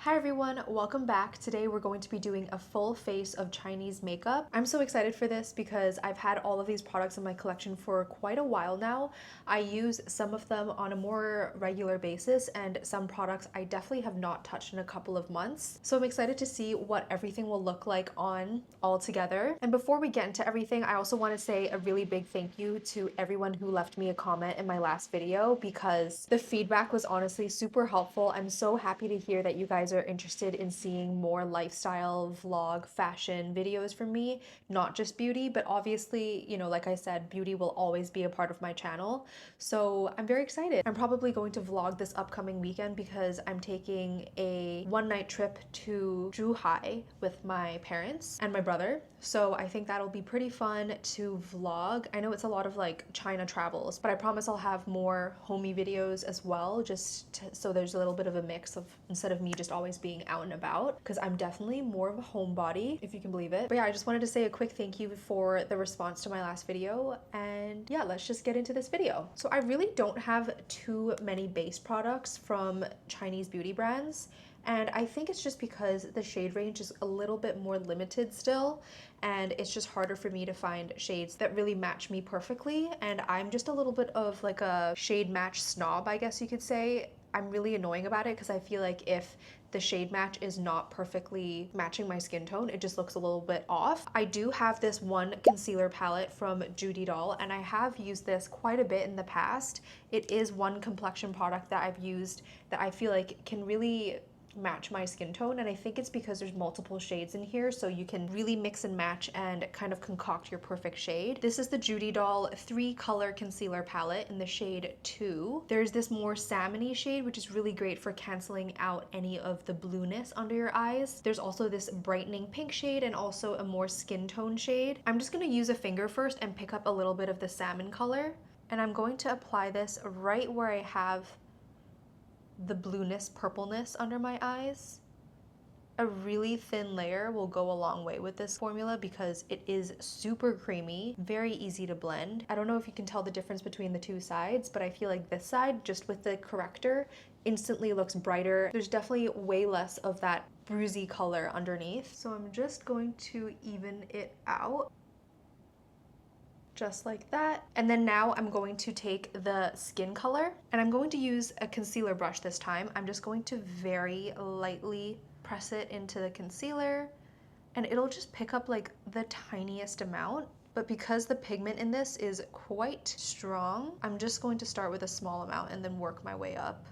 Hi everyone, welcome back. Today we're going to be doing a full face of Chinese makeup. I'm so excited for this because I've had all of these products in my collection for quite a while now. I use some of them on a more regular basis and some products I definitely have not touched in a couple of months. So I'm excited to see what everything will look like on all together. And before we get into everything, I also want to say a really big thank you to everyone who left me a comment in my last video because the feedback was honestly super helpful. I'm so happy to hear that you guys are interested in seeing more lifestyle, vlog, fashion videos from me, not just beauty, but obviously, like I said, beauty will always be a part of my channel. So I'm very excited. I'm probably going to vlog this upcoming weekend because I'm taking a one-night trip to Zhuhai with my parents and my brother. So I think that'll be pretty fun to vlog. I know it's a lot of like China travels, but I promise I'll have more homey videos as well, so there's a little bit of a mix of instead of me just always being out and about, because I'm definitely more of a homebody, if you can believe it. But yeah, I just wanted to say a quick thank you for the response to my last video, and yeah, let's just get into this video. So I really don't have too many base products from Chinese beauty brands, and I think it's just because the shade range is a little bit more limited still, and it's just harder for me to find shades that really match me perfectly. And I'm just a little bit of like a shade match snob, I guess you could say. I'm really annoying about it because I feel like if the shade match is not perfectly matching my skin tone, it just looks a little bit off. I do have this one concealer palette from Judy Doll, and I have used this quite a bit in the past. It is one complexion product that I've used that I feel like can really match my skin tone, and I think it's because there's multiple shades in here, so you can really mix and match and kind of concoct your perfect shade. This is the Judy Doll 3-color concealer palette in the shade 2. There's this more salmony shade, which is really great for canceling out any of the blueness under your eyes. There's also this brightening pink shade and also a more skin tone shade. I'm just going to use a finger first and pick up a little bit of the salmon color, and I'm going to apply this right where I have the blueness, purpleness under my eyes. A really thin layer will go a long way with this formula because it is super creamy, very easy to blend. I don't know if you can tell the difference between the two sides, but I feel like this side, just with the corrector, instantly looks brighter. There's definitely way less of that bruisey color underneath. So I'm just going to even it out. Just like that. And then now I'm going to take the skin color and I'm going to use a concealer brush this time. I'm just going to very lightly press it into the concealer, and it'll just pick up like the tiniest amount. But because the pigment in this is quite strong, I'm just going to start with a small amount and then work my way up.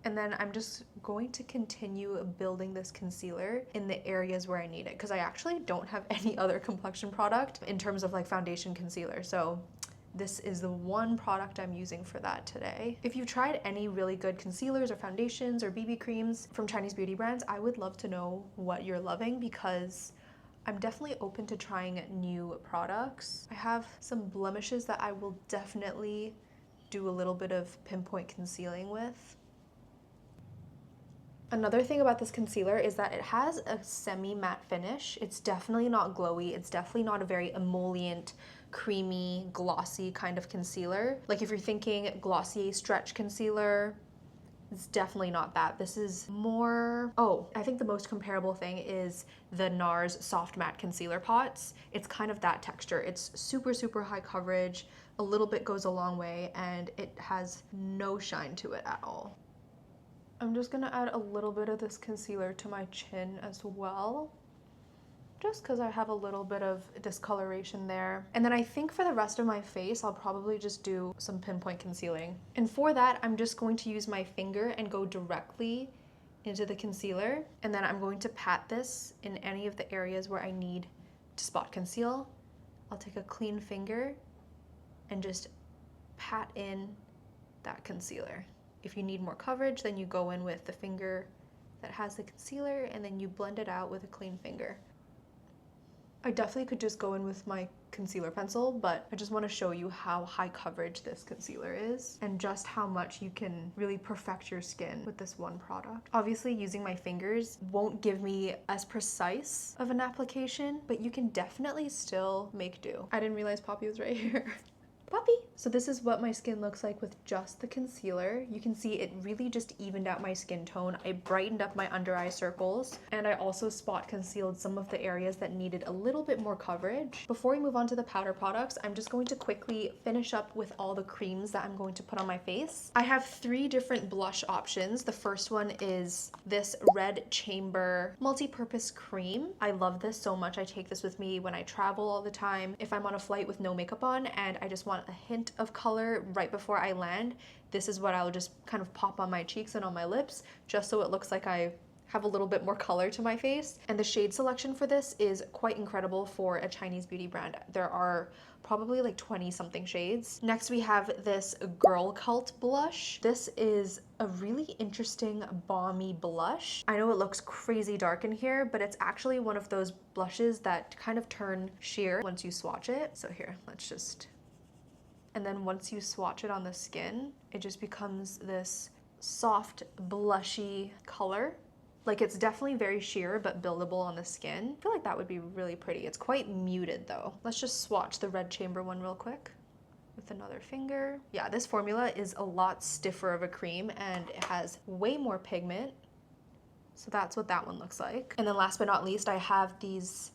And then I'm just going to continue building this concealer in the areas where I need it, because I actually don't have any other complexion product in terms of like foundation concealer. So this is the one product I'm using for that today. If you've tried any really good concealers or foundations or BB creams from Chinese beauty brands, I would love to know what you're loving, because I'm definitely open to trying new products. I have some blemishes that I will definitely do a little bit of pinpoint concealing with. Another thing about this concealer is that it has a semi-matte finish. It's definitely not glowy. It's definitely not a very emollient, creamy, glossy kind of concealer. Like if you're thinking Glossier stretch concealer, it's definitely not that. This is more, I think the most comparable thing is the NARS Soft Matte Concealer Pots. It's kind of that texture. It's super, super high coverage. A little bit goes a long way, and it has no shine to it at all. I'm just gonna add a little bit of this concealer to my chin as well, just because I have a little bit of discoloration there. And then I think for the rest of my face, I'll probably just do some pinpoint concealing. And for that, I'm just going to use my finger and go directly into the concealer. And then I'm going to pat this in any of the areas where I need to spot conceal. I'll take a clean finger and just pat in that concealer. If you need more coverage, then you go in with the finger that has the concealer and then you blend it out with a clean finger. I definitely could just go in with my concealer pencil, but I just want to show you how high coverage this concealer is and just how much you can really perfect your skin with this one product. Obviously, using my fingers won't give me as precise of an application, but you can definitely still make do. I didn't realize Poppy was right here. Poppy. So this is what my skin looks like with just the concealer. You can see it really just evened out my skin tone. I brightened up my under eye circles, and I also spot concealed some of the areas that needed a little bit more coverage. Before we move on to the powder products, I'm just going to quickly finish up with all the creams that I'm going to put on my face. I have 3 different blush options. The first one is this Red Chamber multi-purpose cream. I love this so much. I take this with me when I travel all the time. If I'm on a flight with no makeup on and I just want a hint of color right before I land, this is what I'll just kind of pop on my cheeks and on my lips, just so it looks like I have a little bit more color to my face. And the shade selection for this is quite incredible for a Chinese beauty brand. There are probably like 20 something shades. Next we have this Girl Cult blush. This is a really interesting balmy blush. I know it looks crazy dark in here, but it's actually one of those blushes that kind of turn sheer once you swatch it. So here, let's just... And then once you swatch it on the skin, it just becomes this soft, blushy color. Like, it's definitely very sheer, but buildable on the skin. I feel like that would be really pretty. It's quite muted though. Let's just swatch the Red Chamber one real quick with another finger. Yeah, this formula is a lot stiffer of a cream and it has way more pigment. So that's what that one looks like. And then last but not least, I have these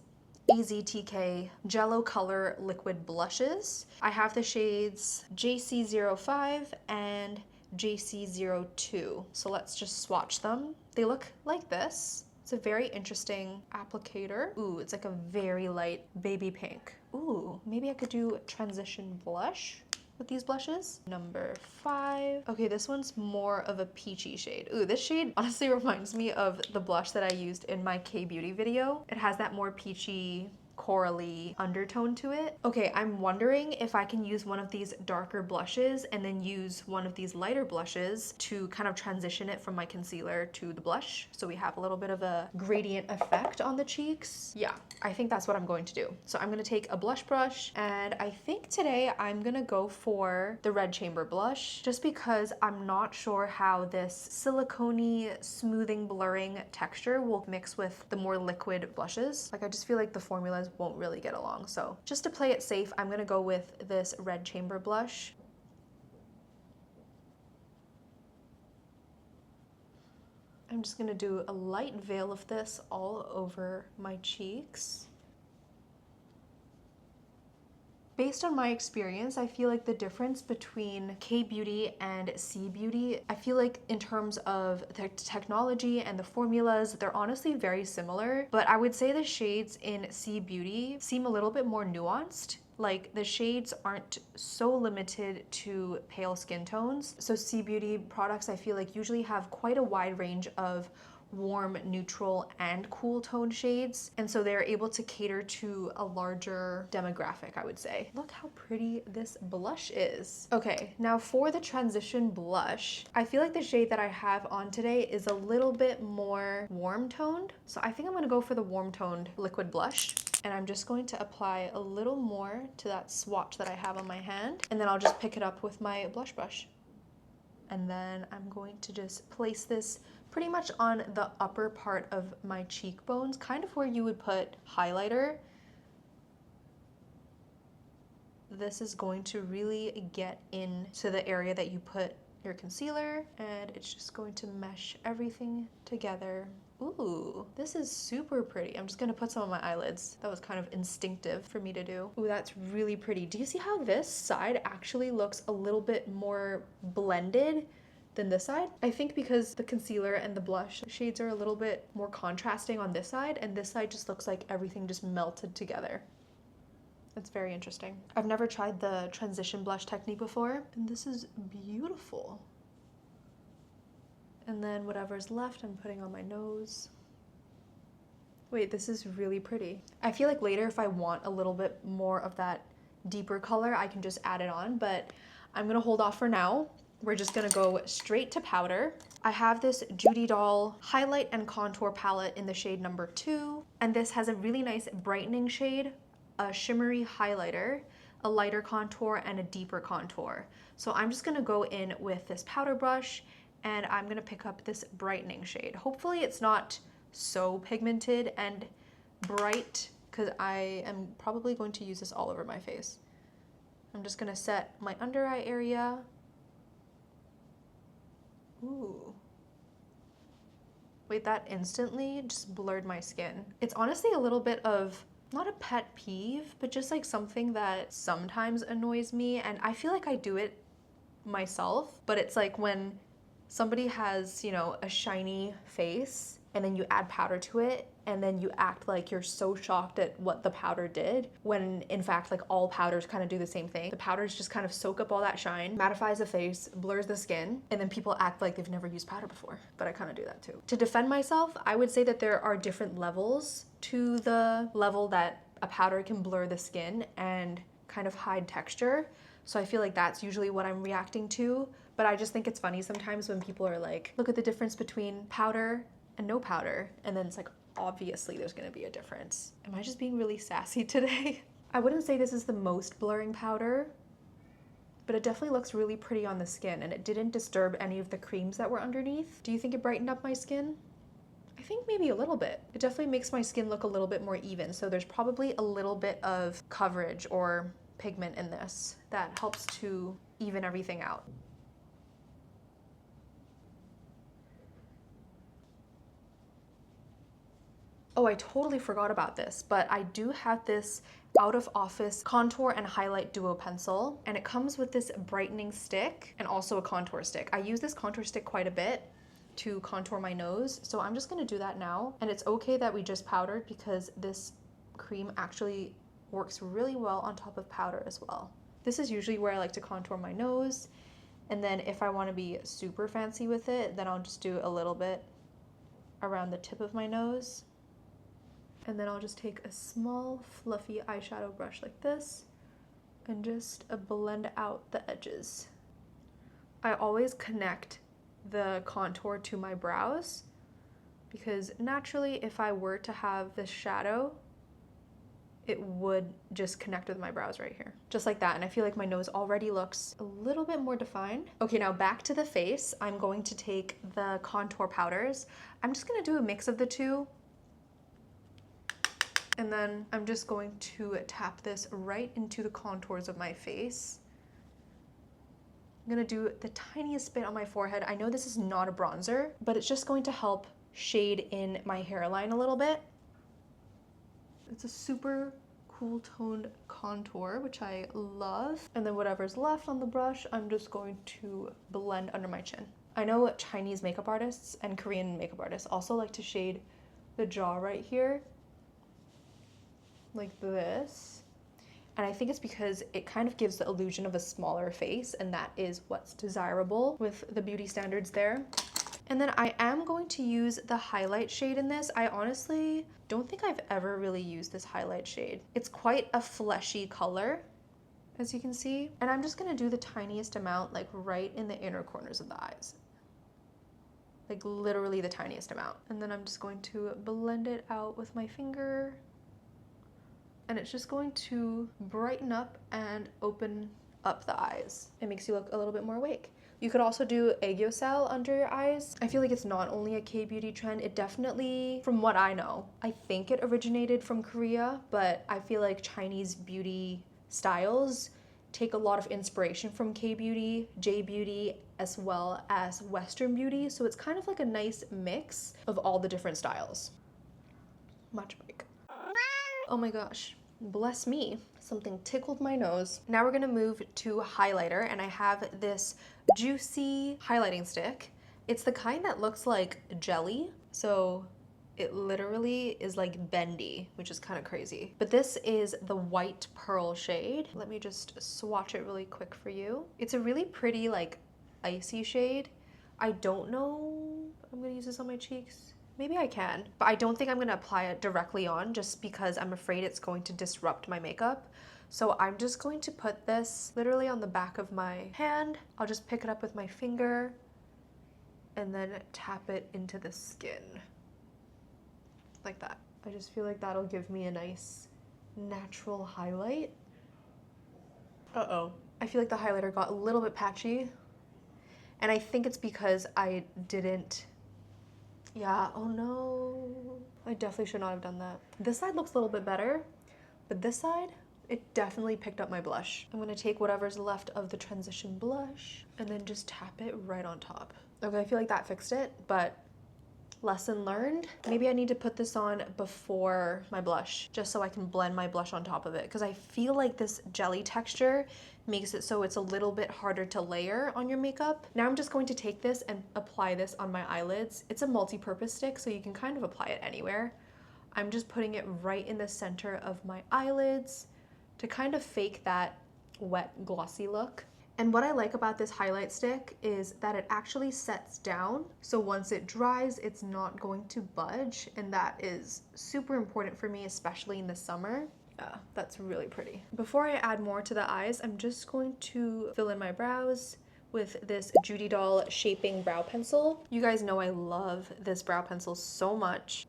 EZTK Jello Color Liquid Blushes. I have the shades JC05 and JC02. So let's just swatch them. They look like this. It's a very interesting applicator. Ooh, it's like a very light baby pink. Ooh, maybe I could do transition blush with these blushes. Number 5. Okay, this one's more of a peachy shade. Ooh, this shade honestly reminds me of the blush that I used in my K-beauty video. It has that more peachy, corally undertone to it. Okay, I'm wondering if I can use one of these darker blushes and then use one of these lighter blushes to kind of transition it from my concealer to the blush, so we have a little bit of a gradient effect on the cheeks. Yeah, I think that's what I'm going to do. So I'm gonna take a blush brush, and I think today I'm gonna go for the Red Chamber blush, just because I'm not sure how this silicone-y, smoothing, blurring texture will mix with the more liquid blushes. Like, I just feel like the formulas won't really get along. So just to play it safe, I'm gonna go with this Red Chamber blush. I'm just gonna do a light veil of this all over my cheeks. Based on my experience, I feel like the difference between K-beauty and C-beauty, I feel like in terms of the technology and the formulas, they're honestly very similar, but I would say the shades in C-beauty seem a little bit more nuanced. Like, the shades aren't so limited to pale skin tones. So C-beauty products, I feel like, usually have quite a wide range of warm, neutral, and cool tone shades, and so they're able to cater to a larger demographic, I would say. Look how pretty this blush is. Okay, now for the transition blush, I feel like the shade that I have on today is a little bit more warm toned, so I think I'm gonna go for the warm toned liquid blush. And I'm just going to apply a little more to that swatch that I have on my hand, and then I'll just pick it up with my blush brush. And then I'm going to just place this pretty much on the upper part of my cheekbones, kind of where you would put highlighter. This is going to really get into the area that you put your concealer, and it's just going to mesh everything together. Ooh, this is super pretty. I'm just gonna put some on my eyelids. That was kind of instinctive for me to do. Ooh, that's really pretty. Do you see how this side actually looks a little bit more blended than this side? I think because the concealer and the blush shades are a little bit more contrasting on this side, and this side just looks like everything just melted together. It's very interesting. I've never tried the transition blush technique before, and this is beautiful. And then whatever's left, I'm putting on my nose. Wait, this is really pretty. I feel like later, if I want a little bit more of that deeper color, I can just add it on, but I'm gonna hold off for now. We're just gonna go straight to powder. I have this Judy Doll highlight and contour palette in the shade number 2, and this has a really nice brightening shade, a shimmery highlighter, a lighter contour, and a deeper contour. So I'm just gonna go in with this powder brush, and I'm gonna pick up this brightening shade. Hopefully it's not so pigmented and bright, because I am probably going to use this all over my face. I'm just gonna set my under eye area. Ooh. Wait, that instantly just blurred my skin. It's honestly a little bit of, not a pet peeve, but just like something that sometimes annoys me, and I feel like I do it myself, but it's like when somebody has, you know, a shiny face and then you add powder to it and then you act like you're so shocked at what the powder did, when in fact like all powders kind of do the same thing. The powders just kind of soak up all that shine, mattifies the face, blurs the skin, and then people act like they've never used powder before. But I kind of do that too. To defend myself, I would say that there are different levels to the level that a powder can blur the skin and kind of hide texture. So I feel like that's usually what I'm reacting to, but I just think it's funny sometimes when people are like, look at the difference between powder and no powder, and then it's like, obviously there's gonna be a difference. Am I just being really sassy today? I wouldn't say this is the most blurring powder, but it definitely looks really pretty on the skin, and it didn't disturb any of the creams that were underneath. Do you think it brightened up my skin? I think maybe a little bit. It definitely makes my skin look a little bit more even, so there's probably a little bit of coverage or pigment in this that helps to even everything out. Oh, I totally forgot about this, but I do have this out of office contour and highlight duo pencil, and it comes with this brightening stick and also a contour stick. I use this contour stick quite a bit to contour my nose, so I'm just gonna do that now. And it's okay that we just powdered because this cream actually works really well on top of powder as well. This is usually where I like to contour my nose, and then if I want to be super fancy with it, then I'll just do a little bit around the tip of my nose. And then I'll just take a small fluffy eyeshadow brush like this and just blend out the edges. I always connect the contour to my brows because naturally if I were to have this shadow, it would just connect with my brows right here. Just like that, and I feel like my nose already looks a little bit more defined. Okay, now back to the face. I'm going to take the contour powders. I'm just gonna do a mix of the two. And then I'm just going to tap this right into the contours of my face. I'm gonna do the tiniest bit on my forehead. I know this is not a bronzer, but it's just going to help shade in my hairline a little bit. It's a super cool toned contour, which I love. And then whatever's left on the brush, I'm just going to blend under my chin. I know Chinese makeup artists and Korean makeup artists also like to shade the jaw right here, like this. And I think it's because it kind of gives the illusion of a smaller face, and that is what's desirable with the beauty standards there. And then I am going to use the highlight shade in this. I honestly don't think I've ever really used this highlight shade. It's quite a fleshy color, as you can see. And I'm just gonna do the tiniest amount, like right in the inner corners of the eyes. Like literally the tiniest amount. And then I'm just going to blend it out with my finger. And it's just going to brighten up and open up the eyes. It makes you look a little bit more awake. You could also do aegyosal under your eyes. I feel like it's not only a K-beauty trend, it definitely, from what I know, I think it originated from Korea, but I feel like Chinese beauty styles take a lot of inspiration from K-beauty, J-beauty, as well as Western beauty, so it's kind of like a nice mix of all the different styles. Much break. Oh my gosh, bless me. Something tickled my nose. Now we're gonna move to highlighter, and I have this juicy highlighting stick. It's the kind that looks like jelly, so it literally is like bendy, which is kind of crazy. But this is the white pearl shade. Let me just swatch it really quick for you. It's a really pretty like icy shade. I don't know if I'm gonna use this on my cheeks. Maybe I can, but I don't think I'm gonna apply it directly on just because I'm afraid it's going to disrupt my makeup. So I'm just going to put this literally on the back of my hand. I'll just pick it up with my finger and then tap it into the skin. Like that. I just feel like that'll give me a nice natural highlight. Uh-oh. I feel like the highlighter got a little bit patchy. And I think it's because I didn't. Yeah, oh no. I definitely should not have done that. This side looks a little bit better, but this side, It definitely picked up my blush. I'm gonna take whatever's left of the transition blush and then just tap it right on top. Okay, I feel like that fixed it, but lesson learned. Maybe I need to put this on before my blush just so I can blend my blush on top of it, because I feel like this jelly texture makes it so it's a little bit harder to layer on your makeup. Now I'm just going to take this and apply this on my eyelids. It's a multi-purpose stick, so you can kind of apply it anywhere. I'm just putting it right in the center of my eyelids to kind of fake that wet, glossy look. And what I like about this highlight stick is that it actually sets down. So once it dries, it's not going to budge. And that is super important for me, especially in the summer. Yeah, that's really pretty. Before I add more to the eyes, I'm just going to fill in my brows with this Judy Doll Shaping Brow Pencil. You guys know I love this brow pencil so much.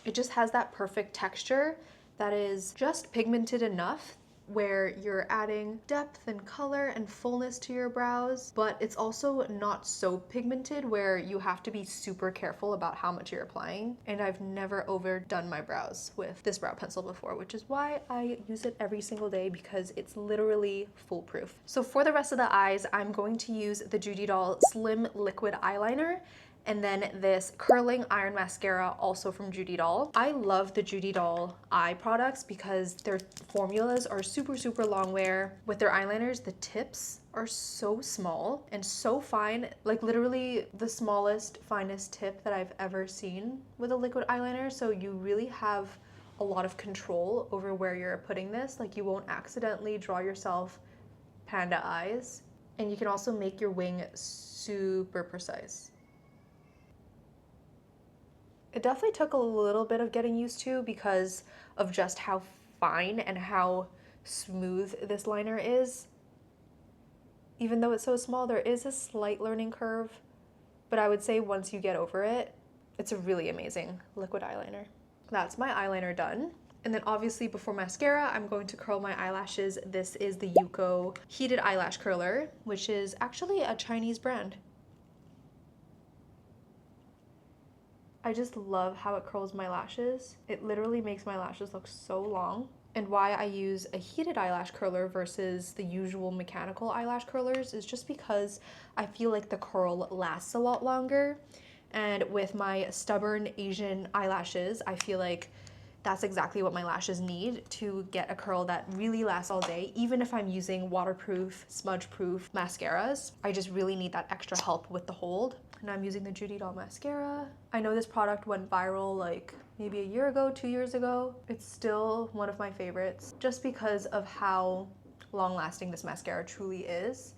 It just has that perfect texture that is just pigmented enough where you're adding depth and color and fullness to your brows, but it's also not so pigmented where you have to be super careful about how much you're applying. And I've never overdone my brows with this brow pencil before, which is why I use it every single day, because it's literally foolproof. So for the rest of the eyes, I'm going to use the Judy Doll Slim Liquid Eyeliner and then this curling iron mascara, also from Judy Doll. I love the Judy Doll eye products because their formulas are super, super long wear. With their eyeliners, the tips are so small and so fine, like literally the smallest, finest tip that I've ever seen with a liquid eyeliner. So you really have a lot of control over where you're putting this. Like you won't accidentally draw yourself panda eyes. And you can also make your wing super precise. It definitely took a little bit of getting used to because of just how fine and how smooth this liner is. Even though it's so small, there is a slight learning curve, but I would say once you get over it, it's a really amazing liquid eyeliner. That's my eyeliner done. And then obviously before mascara, I'm going to curl my eyelashes. This is the Yuko Heated Eyelash Curler, which is actually a Chinese brand. I just love how it curls my lashes. It literally makes my lashes look so long. And why I use a heated eyelash curler versus the usual mechanical eyelash curlers is just because I feel like the curl lasts a lot longer. And with my stubborn Asian eyelashes, I feel like that's exactly what my lashes need to get a curl that really lasts all day. Even if I'm using waterproof, smudge-proof mascaras, I just really need that extra help with the hold. And I'm using the Judy Doll mascara. I know this product went viral like maybe a year ago, 2 years ago. It's still one of my favorites just because of how long-lasting this mascara truly is.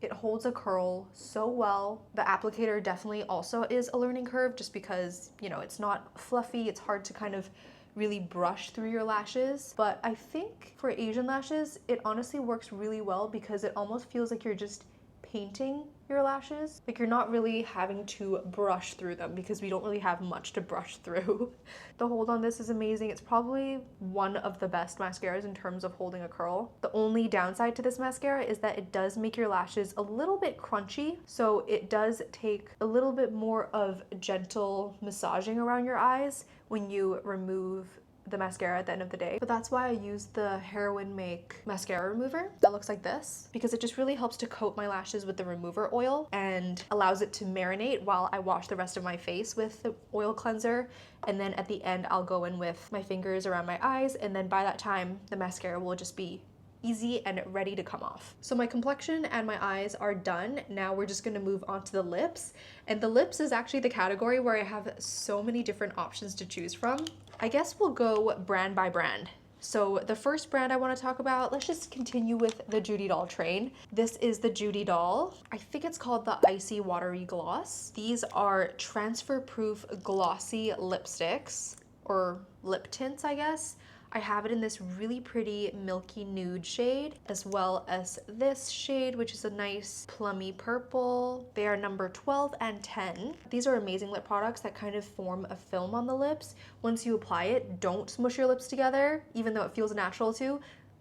It holds a curl so well. The applicator definitely also is a learning curve just because, you know, it's not fluffy. It's hard to kind of really brush through your lashes. But I think for Asian lashes, it honestly works really well because it almost feels like you're just painting your lashes. Like you're not really having to brush through them because we don't really have much to brush through. The hold on this is amazing. It's probably one of the best mascaras in terms of holding a curl. The only downside to this mascara is that it does make your lashes a little bit crunchy. So it does take a little bit more of gentle massaging around your eyes when you remove the mascara at the end of the day. But that's why I use the Heroin Make mascara remover that looks like this, because it just really helps to coat my lashes with the remover oil and allows it to marinate while I wash the rest of my face with the oil cleanser. And then at the end, I'll go in with my fingers around my eyes, and then by that time, the mascara will just be easy and ready to come off. So my complexion and my eyes are done. Now we're just gonna move on to the lips. And the lips is actually the category where I have so many different options to choose from. I guess we'll go brand by brand. So the first brand I want to talk about, let's just continue with the Judy Doll train. This is the Judy Doll. I think it's called the Icy Watery Gloss. These are transfer-proof glossy lipsticks, or lip tints, I guess. I have it in this really pretty milky nude shade, as well as this shade, which is a nice plummy purple. They are number 12 and 10. These are amazing lip products that kind of form a film on the lips. Once you apply it, don't smush your lips together, even though it feels natural to.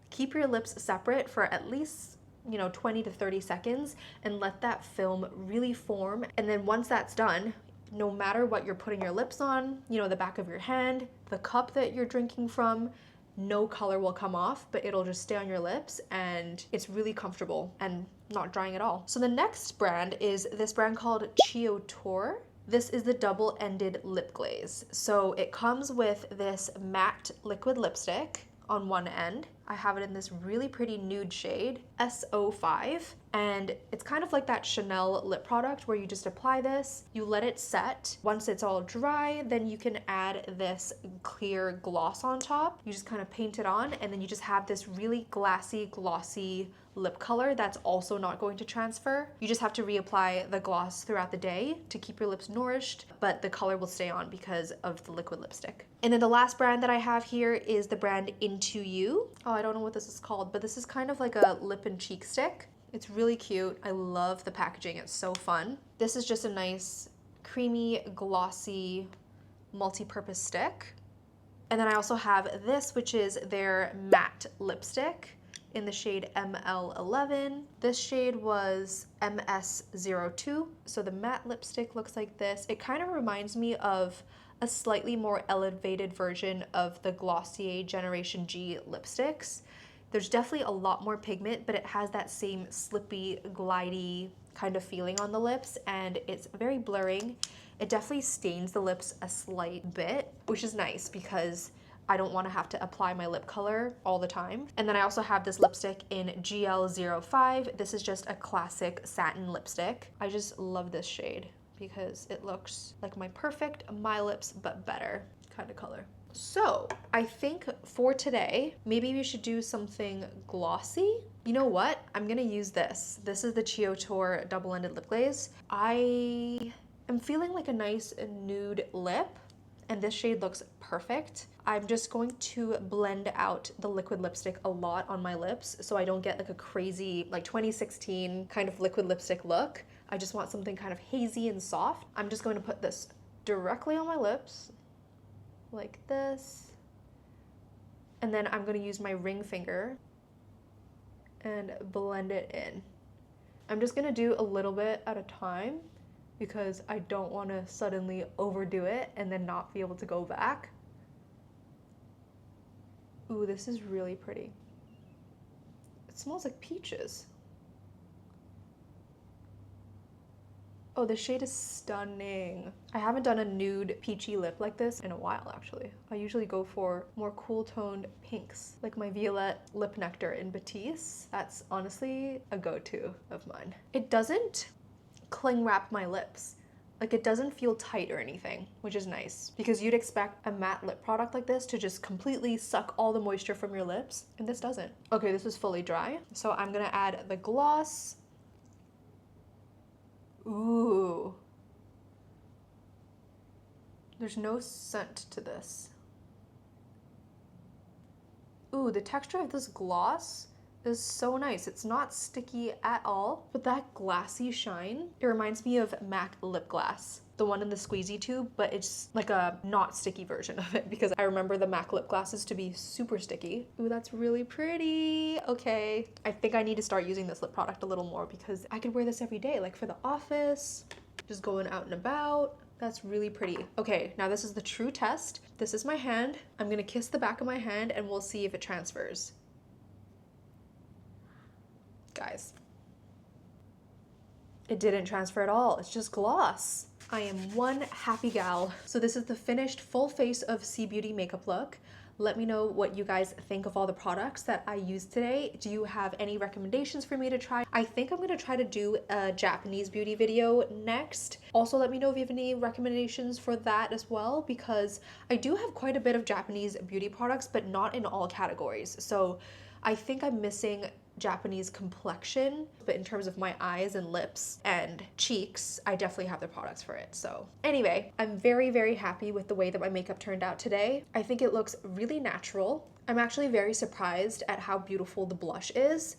Keep your lips separate for at least 20 to 30 seconds and let that film really form. And then once that's done, no matter what you're putting your lips on, the back of your hand, the cup that you're drinking from, no color will come off, but it'll just stay on your lips and it's really comfortable and not drying at all. So the next brand is this brand called cbeauty. This is the double-ended lip glaze. So it comes with this matte liquid lipstick on one end. I have it in this really pretty nude shade, SO5, and it's kind of like that Chanel lip product where you just apply this, you let it set. Once it's all dry, then you can add this clear gloss on top. You just kind of paint it on, and then you just have this really glassy, glossy lip color that's also not going to transfer. You just have to reapply the gloss throughout the day to keep your lips nourished, but the color will stay on because of the liquid lipstick. And then the last brand that I have here is the brand Into You. Oh, I don't know what this is called, but this is kind of like a lip and cheek stick. It's really cute. I love the packaging. It's so fun. This is just a nice, creamy, glossy, multi-purpose stick. And then I also have this, which is their matte lipstick in the shade ML11. This shade was MS02. So the matte lipstick looks like this. It kind of reminds me of a slightly more elevated version of the Glossier Generation G lipsticks. There's definitely a lot more pigment, but it has that same slippy, glidey kind of feeling on the lips, and it's very blurring. It definitely stains the lips a slight bit, which is nice because I don't want to have to apply my lip color all the time. And then I also have this lipstick in GL05. This is just a classic satin lipstick. I just love this shade because it looks like my perfect My Lips but better kind of color. So I think for today, maybe we should do something glossy. You know what? I'm gonna use this. This is the cbeauty double-ended lip glaze. I am feeling like a nice nude lip, and this shade looks perfect. I'm just going to blend out the liquid lipstick a lot on my lips so I don't get like a crazy like 2016 kind of liquid lipstick look. I just want something kind of hazy and soft. I'm just going to put this directly on my lips like this. And then I'm going to use my ring finger and blend it in. I'm just going to do a little bit at a time because I don't want to suddenly overdo it and then not be able to go back. Ooh, this is really pretty. It smells like peaches. Oh, this shade is stunning. I haven't done a nude peachy lip like this in a while, actually. I usually go for more cool toned pinks, like my Violette Lip Nectar in Batiste. That's honestly a go-to of mine. It doesn't cling wrap my lips. Like, it doesn't feel tight or anything, which is nice because you'd expect a matte lip product like this to just completely suck all the moisture from your lips, and this doesn't. Okay, this is fully dry, so I'm gonna add the gloss. Ooh. There's no scent to this. Ooh, the texture of this gloss is so nice. It's not sticky at all, but that glassy shine, it reminds me of MAC lip glass, the one in the squeezy tube, but it's like a not sticky version of it because I remember the MAC lip glasses to be super sticky. Ooh, that's really pretty. Okay, I think I need to start using this lip product a little more because I could wear this every day, like for the office, just going out and about. That's really pretty. Okay, now this is the true test. This is my hand. I'm gonna kiss the back of my hand and we'll see if it transfers. Guys, it didn't transfer at all. It's just gloss. I am one happy gal. So this is the finished full face of cbeauty makeup look. Let me know what you guys think of all the products that I used today. Do you have any recommendations for me to try? I think I'm gonna try to do a Japanese beauty video next. Also, let me know if you have any recommendations for that as well, because I do have quite a bit of Japanese beauty products, but not in all categories. So I think I'm missing Japanese complexion, but in terms of my eyes and lips and cheeks, I definitely have the products for it. So anyway, I'm very, very happy with the way that my makeup turned out today. I think it looks really natural. I'm actually very surprised at how beautiful the blush is.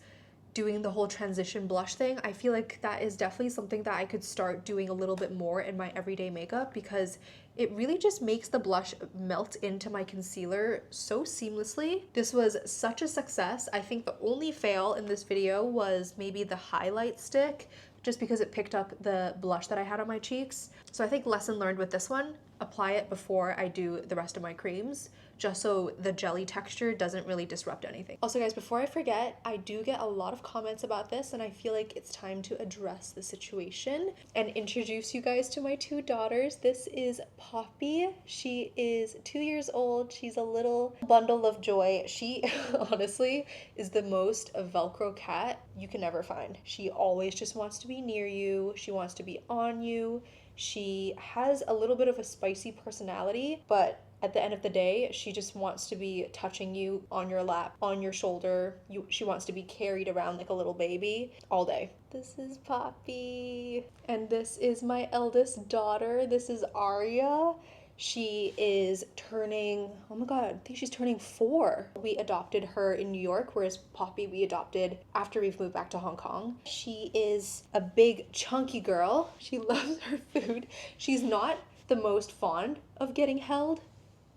Doing the whole transition blush thing, I feel like that is definitely something that I could start doing a little bit more in my everyday makeup because it really just makes the blush melt into my concealer so seamlessly. This was such a success. I think the only fail in this video was maybe the highlight stick, just because it picked up the blush that I had on my cheeks. So I think lesson learned with this one. apply it before I do the rest of my creams, just so the jelly texture doesn't really disrupt anything. Also guys, before I forget, I do get a lot of comments about this and I feel like it's time to address the situation and introduce you guys to my two daughters. This is Poppy. She is 2 years old. She's a little bundle of joy. She honestly is the most Velcro cat you can ever find. She always just wants to be near you. She wants to be on you. She has a little bit of a spicy personality, but at the end of the day, she just wants to be touching you on your lap, on your shoulder. She wants to be carried around like a little baby all day. This is Poppy. And this is my eldest daughter. This is Arya. She is turning, oh my God, I think she's turning 4. We adopted her in New York, whereas Poppy we adopted after we've moved back to Hong Kong. She is a big chunky girl. She loves her food. She's not the most fond of getting held,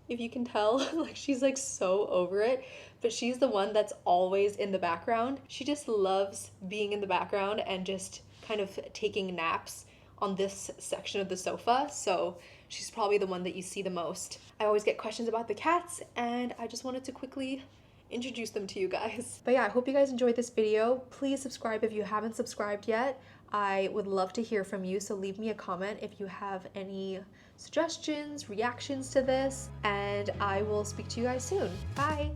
if you can tell. Like she's like so over it, but she's the one that's always in the background. She just loves being in the background and just kind of taking naps on this section of the sofa. So she's probably the one that you see the most. I always get questions about the cats and I just wanted to quickly introduce them to you guys. But yeah, I hope you guys enjoyed this video. Please subscribe if you haven't subscribed yet. I would love to hear from you, so leave me a comment if you have any suggestions, reactions to this, and I will speak to you guys soon. Bye!